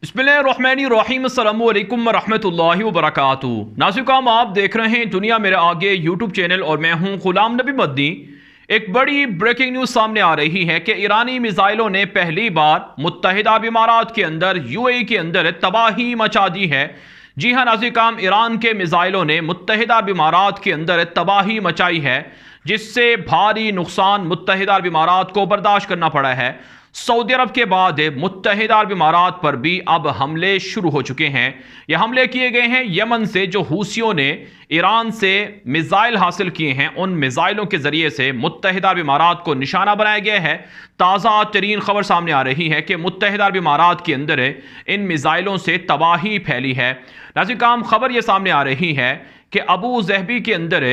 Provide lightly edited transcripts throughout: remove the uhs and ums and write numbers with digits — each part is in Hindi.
बिस्मिल्लाहिर्रहमानिर्रहीम अस्सलामु अलैकुम वरहमतुल्लाहि वबरकातुहू। नाज़रीन, आप देख रहे हैं दुनिया मेरे आगे यूट्यूब चैनल और मैं हूं गुलाम नबी मदनी। एक बड़ी ब्रेकिंग न्यूज़ सामने आ रही है कि ईरानी मिसाइलों ने पहली बार मुत्तहिदा अरब इमारात के अंदर यूएई के अंदर तबाही मचा दी है। जी हाँ नाज़रीन, ईरान के मिसाइलों ने मुत्तहिदा अरब इमारात के अंदर तबाही मचाई है, जिससे भारी नुकसान मुत्तहिदा अरब इमारात को बर्दाश्त करना पड़ा है। सऊदी अरब के बाद मुत्तहिदा अरब इमारात पर भी अब हमले शुरू हो चुके हैं। ये हमले किए गए हैं यमन से, जो हूसियों ने ईरान से मिसाइल हासिल किए हैं। उन मिसाइलों के जरिए से मुत्तहिदा अरब इमारात को निशाना बनाया गया है। ताज़ा तरीन खबर सामने आ रही है कि मुत्तहिदा अरब इमारात के अंदर इन मिसाइलों से तबाही फैली है। नाज़रीन, खबर यह सामने आ रही है कि अबू ज़हबी के अंदर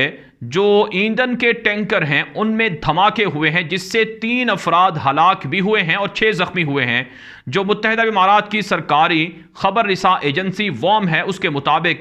जो ईंधन के टैंकर हैं उनमें धमाके हुए हैं, जिससे 3 अफराद हलाक भी हुए हैं और 6 जख्मी हुए हैं। जो मुत्तहिदा अरब इमारात की सरकारी खबर रिसा एजेंसी वॉम है, उसके मुताबिक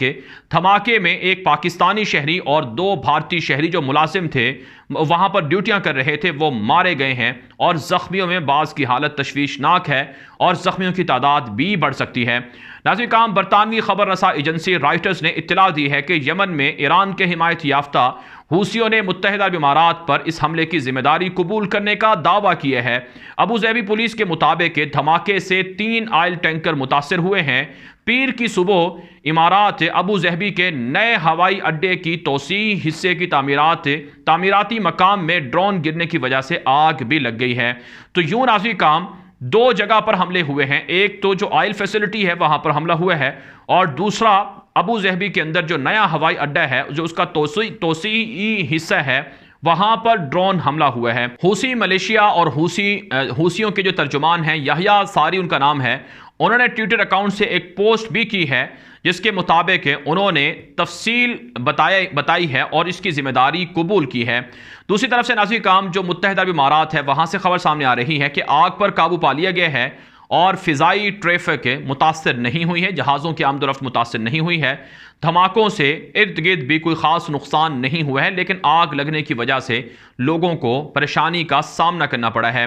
धमाके में एक पाकिस्तानी शहरी और 2 भारतीय शहरी जो मुलाजिम थे, वहां पर ड्यूटियां कर रहे थे, वो मारे गए हैं। और जख्मियों में बाज़ की हालत तशवीशनाक है और जख्मियों की तादाद भी बढ़ सकती है। नाज़रीन, बरतानवी खबर रसा एजेंसी रॉयटर्स ने इत्तला दी है कि यमन में ईरान के हिमायत याफ्ता हूसियों ने मुत्तहिदा अरब इमारात पर इस हमले की जिम्मेदारी कबूल करने का दावा किया है। अबू ज़हबी पुलिस के मुताबिक धमाके से 3 ऑयल टैंकर मुतासर हुए हैं। पीर की सुबह इमारात अबू ज़हबी के नए हवाई अड्डे की तोसी हिस्से की तामीराती मकाम में ड्रोन गिरने की वजह से आग भी लग गई है। तो यूं नाज़रीन, 2 जगह पर हमले हुए हैं। एक तो जो ऑयल फैसिलिटी है वहां पर हमला हुआ है, और दूसरा अबू ज़हबी के अंदर जो नया हवाई अड्डा है, जो उसका तोसी हिस्सा है, वहां पर ड्रोन हमला हुआ है। हूसी मलेशिया और हूसियों के जो तर्जुमान हैं, यहया सारी उनका नाम है, उन्होंने ट्विटर अकाउंट से एक पोस्ट भी की है, जिसके मुताबिक उन्होंने तफसील बताई है और इसकी जिम्मेदारी कबूल की है। दूसरी तरफ से नाज़रीन, जो मुत्तहिदा अरब इमारात है, वहां से खबर सामने आ रही है कि आग पर काबू पा लिया गया है और फ़िज़ाई ट्रैफिक मुतासर नहीं हुई है, जहाज़ों की आमदोरफ्त मुतासर नहीं हुई है। धमाकों से इर्द गिर्द भी कोई ख़ास नुकसान नहीं हुआ है, लेकिन आग लगने की वजह से लोगों को परेशानी का सामना करना पड़ा है।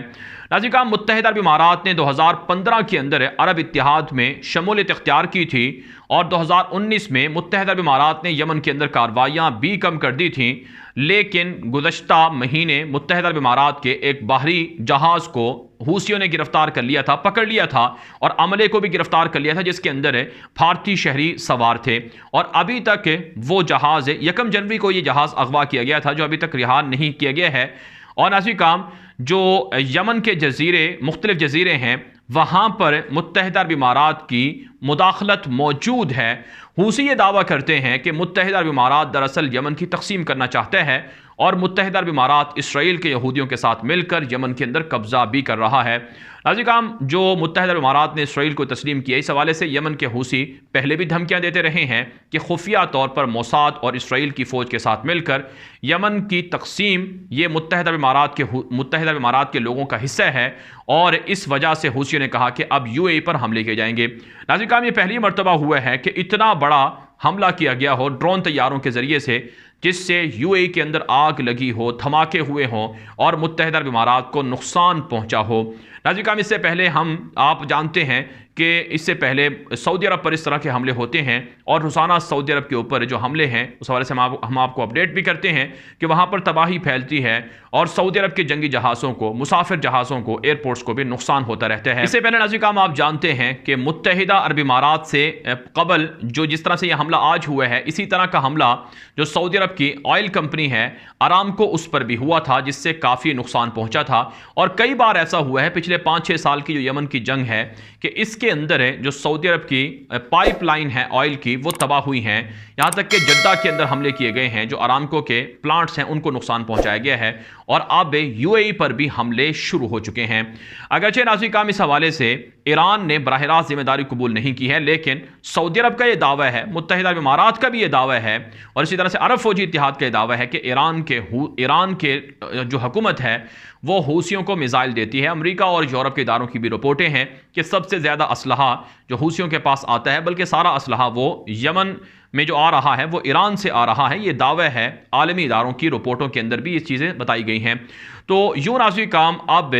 नाज़रीन, मुत्तहिदा अरब इमारात ने 2015 के अंदर अरब इत्तेहाद में शमूलियत इख्तियार की थी और 2019 में मुत्तहिदा अरब इमारात ने यमन के अंदर कार्रवाइयाँ भी कम कर दी थी। लेकिन गुज़श्ता महीने मुत्तहिदा अरब इमारात के एक बाहरी जहाज़ को हूसियों ने गिरफ्तार कर लिया था, पकड़ लिया था, और अमले को भी गिरफ्तार कर लिया था, जिसके अंदर भारतीय शहरी सवार थे। और अभी तक वो जहाज़ 1 जनवरी को ये जहाज़ अगवा किया गया था, जो अभी तक रिहा नहीं किया गया है। और नाज़रीन, जो यमन के जजीरे, मुख्तलिफ जजीरे हैं, वहाँ पर मुत्तहिदा अरब इमारात की मुदाखलत मौजूद है। हूसी ये दावा करते हैं कि मुत्तहिदा अरब इमारात दरअसल यमन की तकसीम करना चाहता है और मुत्तहिदा अरब इमारात इसराइल के यहूदियों के साथ मिलकर यमन के अंदर कब्जा भी कर रहा है। नाज़रीन, जो मुत्तहिदा अरब इमारात ने इसराइल को तस्लीम किया, इस हवाले से यमन के हूसी पहले भी धमकियां देते रहे हैं कि खुफिया तौर पर मोसाद और इसराइल की फ़ौज के साथ मिलकर यमन की तकसीम ये मुत्तहिदा अरब इमारात के लोगों का हिस्सा है, और इस वजह से हूसियों ने कहा कि अब यूएई पर हमले किए जाएंगे। नाज़रीन, ये पहली मरतबा हुआ है कि इतना बड़ा हमला किया गया हो ड्रोन तैयारों के ज़रिए से, जिससे यूएई के अंदर आग लगी हो, धमाके हुए हों और मुत्तहिदा अरब इमारात को नुकसान पहुंचा हो। नाज़रीन, इससे पहले आप जानते हैं कि इससे पहले सऊदी अरब पर इस तरह के हमले होते हैं, और रोज़ाना सऊदी अरब के ऊपर जो हमले हैं उस हवाले से हम आपको अपडेट भी करते हैं कि वहाँ पर तबाही फैलती है और सऊदी अरब के जंगी जहाज़ों को, मुसाफिर जहाज़ों को, एयरपोर्ट्स को भी नुकसान होता रहता है। इससे पहले नाज़रीन, आप जानते हैं कि मुत्तहिदा अरब इमारात से कबल जिस तरह से यह हमला आज हुआ है, इसी तरह का हमला जो सऊदी अरब की ऑयल कंपनी है अरामको, उस पर भी हुआ था, जिससे काफ़ी नुकसान पहुँचा था। और कई बार ऐसा हुआ है पिछले 5-6 साल की जो यमन की जंग है कि इसके अंदर जो सऊदी अरब की पाइपलाइन है ऑयल की, वो तबाह हुई हैं। यहाँ तक कि जद्दा के अंदर हमले किए गए हैं, जो अरामको के प्लांट्स हैं उनको नुकसान पहुंचाया गया है, और अब यूएई पर भी हमले शुरू हो चुके हैं। अगरचे नाज़रीन, इस हवाले से ईरान ने बराह रास्त जिम्मेदारी कबूल नहीं की है, लेकिन सऊदी अरब का यह दावा है, मुत्तहिदा अरब इमारात का भी यह दावा है, और इसी तरह से अरब फौजी इत्तेहाद का यह दावा है कि ईरान के जो हुकूमत है वो हूसियों को मिसाइल देती है। अमेरिका और यूरोप के इदारों की भी रिपोर्टें हैं कि सबसे ज़्यादा असलहा जो हूसियों के पास आता है, बल्कि सारा असलहा वो यमन में जो आ रहा है वो ईरान से आ रहा है, ये दावा है। आलमी इदारों की रिपोर्टों के अंदर भी ये चीज़ें बताई गई हैं। तो यूं नाज़रीन काम अब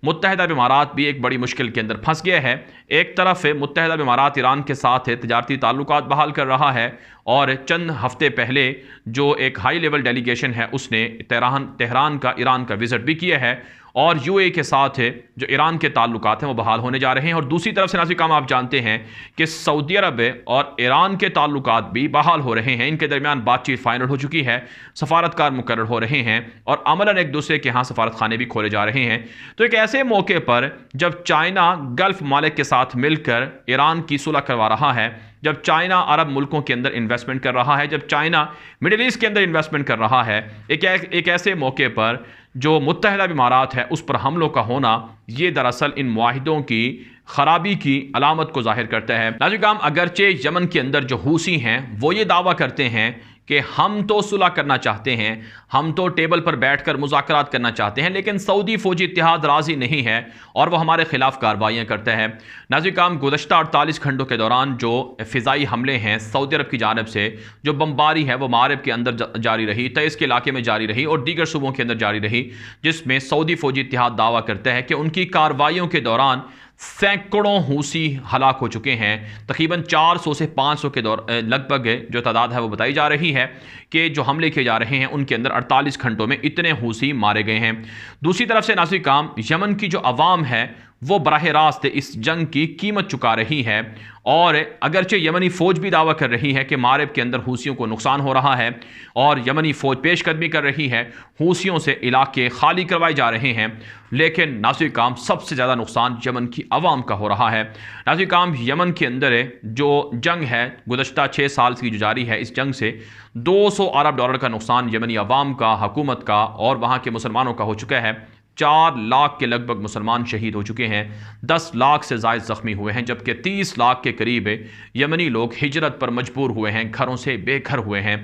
मुत्तहिदा अरब इमारात भी एक बड़ी मुश्किल के अंदर फंस गया है। एक तरफ मुत्तहिदा अरब इमारात ईरान के साथ तिजारती ताल्लुकात बहाल कर रहा है और चंद हफ्ते पहले जो एक हाई लेवल डेलीगेशन है उसने तेहरान का ईरान का विजिट भी किया है और यूएई के साथ जो ईरान के ताल्लुकात हैं वो बहाल होने जा रहे हैं। और दूसरी तरफ से नाज़रीन काम आप जानते हैं कि सऊदी अरब और ईरान के ताल्लुकात भी बहाल हो रहे हैं। इनके दरमियान बातचीत फाइनल हो चुकी है, सफारतकार मुकर्रर हो रहे हैं और अमलन एक दूसरे के यहाँ सफारत खाने भी खोले जा रहे हैं। तो एक ऐसे मौके पर जब चाइना गल्फ ममालिक के साथ मिलकर ईरान की सुलह करवा रहा है, जब चाइना अरब मुल्कों के अंदर इन्वेस्टमेंट कर रहा है, जब चाइना मिडिल ईस्ट के अंदर इन्वेस्टमेंट कर रहा है, एक ऐसे मौके पर जो मुत्तहिदा अरब इमारात है उस पर हमलों का होना, ये दरअसल इन मुआहिदों की खराबी की अलामत को जाहिर करता है। नाज़रीन काम अगरचे यमन के अंदर जो हूसी हैं वो ये दावा करते हैं कि हम तो सुलह करना चाहते हैं, हम तो टेबल पर बैठकर मुज़ाकरात करना चाहते हैं, लेकिन सऊदी फौजी इत्तेहाद राज़ी नहीं है और वह हमारे खिलाफ कार्रवाइयाँ करता है। नाज़रीन काम गुज़श्ता 48 घंटों के दौरान जो फ़िज़ाई हमले हैं सऊदी अरब की जानिब से, जो बमबारी है वो मारिब के अंदर जारी रही, तइज़ के इलाके में जारी रही और दीगर सूबों के अंदर जारी रही, जिसमें सऊदी फौजी इत्तेहाद दावा करता है कि उनकी कार्रवाइयों के दौरान सैकड़ों हूसी हलाक हो चुके हैं। तकरीबन 400 से 500 के लगभग जो तादाद है वो बताई जा रही है कि जो हमले किए जा रहे हैं उनके अंदर 48 घंटों में इतने हूसी मारे गए हैं। दूसरी तरफ से नाज़रीन काम यमन की जो अवाम है वो बराह रास्त इस जंग की कीमत चुका रही है और अगरचे यमनी फ़ौज भी दावा कर रही है कि मारिब के अंदर हूसियों को नुकसान हो रहा है और यमनी फ़ौज पेशकदमी कर रही है, हूसियों से इलाके खाली करवाए जा रहे हैं, लेकिन नाज़रीन काम सबसे ज़्यादा नुकसान यमन की अवाम का हो रहा है। नाज़रीन काम यमन के अंदर जो जंग है गुज़श्ता 6 साल की जो जारी है, इस जंग से 200 अरब डॉलर का नुकसान यमनी अवाम का, हुकूमत का और वहाँ के मुसलमानों का हो चुका है। 4 लाख के लगभग मुसलमान शहीद हो चुके हैं, 10 लाख से ज़ायद ज़ख्मी हुए हैं, जबकि 30 लाख के करीब यमनी लोग हिजरत पर मजबूर हुए हैं, घरों से बेघर हुए हैं।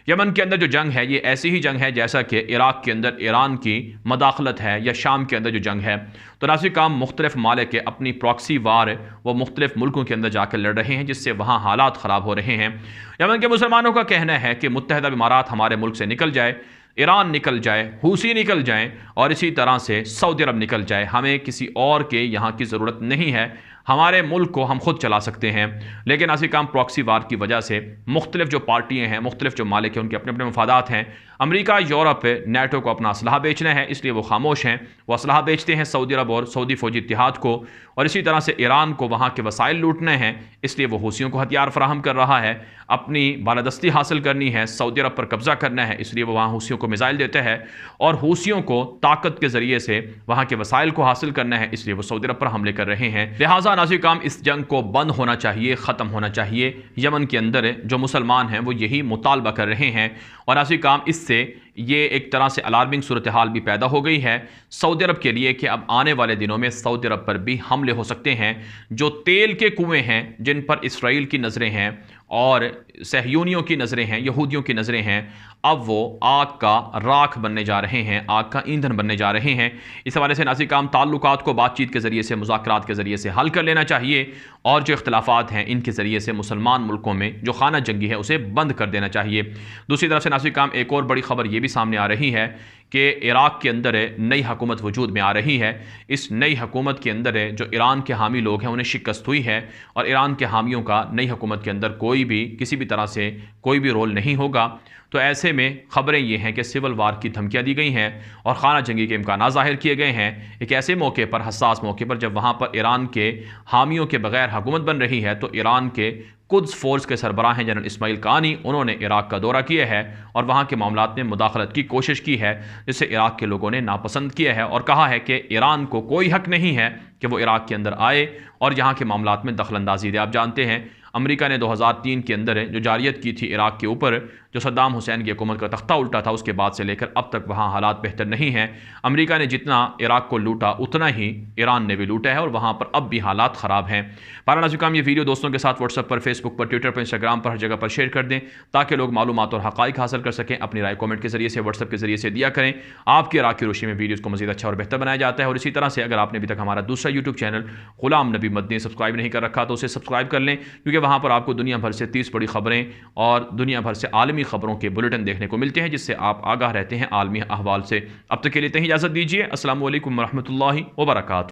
यमन के अंदर जो जंग है ये ऐसी ही जंग है जैसा कि इराक़ के अंदर ईरान की मदाखलत है या शाम के अंदर जो जंग है। तो नाज़रीन काम मुख्तलिफ मालिक के अपनी प्रॉक्सी वार वो मुख्तलिफ मुल्कों के अंदर जाकर लड़ रहे हैं, जिससे वहाँ हालात ख़राब हो रहे हैं। यमन के मुसलमानों का कहना है कि मुत्तहिदा अरब इमारात हमारे मुल्क से निकल जाए, ईरान निकल जाए, हूसी निकल जाएं और इसी तरह से सऊदी अरब निकल जाए, हमें किसी और के यहाँ की ज़रूरत नहीं है, हमारे मुल्क को हम खुद चला सकते हैं। लेकिन नाज़रीन काम प्रॉक्सी वार की वजह से मुख्तलिफ जो पार्टियाँ हैं, मुख्तलिफ जो मालिक हैं, उनके अपने अपने मफादात हैं। अमेरिका, यूरोप, नेटो को अपना असलहा बेचना है, इसलिए वो खामोश हैं, वो असलहा बेचते हैं सऊदी अरब और सऊदी फौजी इत्तेहाद को, और इसी तरह से ईरान को वहाँ के वसाइल लूटने हैं, इसलिए वो हूसियों को हथियार फराहम कर रहा है, अपनी बालादस्ती हासिल करनी है, सऊदी अरब पर कब्जा करना है, इसलिए वो वहाँ हूसियों को मिसाइल देता है, और हूसियों को ताकत के ज़रिए से वहाँ के वसाइल को हासिल करना है, इसलिए वो सऊदी अरब पर हमले कर रहे हैं। लिहाजा नाज़रीन काम इस जंग को बंद होना चाहिए, ख़त्म होना चाहिए। यमन के अंदर जो मुसलमान हैं वो यही मुतालबा कर रहे हैं और नाज़रीन काम इससे ये एक तरह से अलार्मिंग सूरत हाल भी पैदा हो गई है सऊदी अरब के लिए कि अब आने वाले दिनों में सऊदी अरब पर भी हमले हो सकते हैं। जो तेल के कुएँ हैं जिन पर इसराइल की नज़रें हैं और सहयूनियों की नज़रें हैं, यहूदियों की नज़रें हैं, अब वो आग का राख बनने जा रहे हैं, आग का ईंधन बनने जा रहे हैं। इस हवाले से नाज़रीन काम ताल्लुकात को बातचीत के ज़रिए से, मुज़ाकरात के ज़रिए से हल कर लेना चाहिए और जो इख्तलाफात हैं इनके ज़रिए से मुसलमान मुल्कों में जो खाना जंगी है उसे बंद कर देना चाहिए। दूसरी तरफ से नाज़रीन काम एक और बड़ी ख़बर ये भी सामने आ रही है कि इराक़ के अंदर नई हुकूमत वजूद में आ रही है। इस नई हुकूमत के अंदर जो ईरान के हामी लोग हैं उन्हें शिकस्त हुई है और ईरान के हामियों का नई हुकूमत के अंदर कोई भी किसी भी तरह से कोई भी रोल नहीं होगा। तो ऐसे में ख़बरें ये हैं कि सिविल वार की धमकियाँ दी गई हैं और खाना जंगी के इम्कान ज़ाहिर किए गए हैं। एक ऐसे मौके पर, हसास मौके पर, जब वहाँ पर ईरान के हामियों के बगैर हुकूमत बन रही है, तो ईरान के कुद्स फोर्स के सरबराह हैं जनरल इस्माइल कानी, उन्होंने इराक़ का दौरा किया है और वहाँ के मामलात में मुदाखलत की कोशिश की है, जिसे इराक़ के लोगों ने नापसंद किया है और कहा है कि ईरान को कोई हक़ नहीं है कि वो इराक़ के अंदर आए और यहाँ के मामलात में दखल अंदाजी दे। आप जानते हैं अमेरिका ने 2003 के अंदर जो जारियत की थी इराक़ के ऊपर, जो सद्दाम हुसैन की हुकूमत का तख्ता उल्टा था, उसके बाद से लेकर अब तक वहाँ हालात बेहतर नहीं हैं। अमेरिका ने जितना इराक़ को लूटा उतना ही ईरान ने भी लूटा है और वहाँ पर अब भी हालात ख़राब हैं। नाज़रीन काम ये वीडियो दोस्तों के साथ व्हाट्सएप पर, फेसबुक पर, ट्विटर पर, इंस्टाग्राम पर, हर जगह पर शेयर कर दें ताकि लोग मालूमात और हक़ाइक़ हासिल कर सकें। अपनी राय कमेंट के जरिए से, व्हाट्सएप के जरिए से दिया करें। आपकी इराक़ की रोशनी में वीडियोज़ को मज़ीद अच्छा और बेहतर बनाया जाता है। और इसी तरह से अगर आपने अभी तक हमारा दूसरा यूट्यूब चैनल ग़ुलाम नबी मदनी सब्सक्राइब नहीं कर रखा तो उसे सब्सक्राइब कर लें, क्योंकि वहाँ पर आपको दुनिया भर से 30 बड़ी खबरें और दुनिया भर से आलमी खबरों के बुलेटिन देखने को मिलते हैं, जिससे आप आगाह रहते हैं आलमी अहवाल से। अब तक के लिए इजाज़त दीजिए। अस्सलाम वालेकुम रहमतुल्लाहि व बरकातुहू।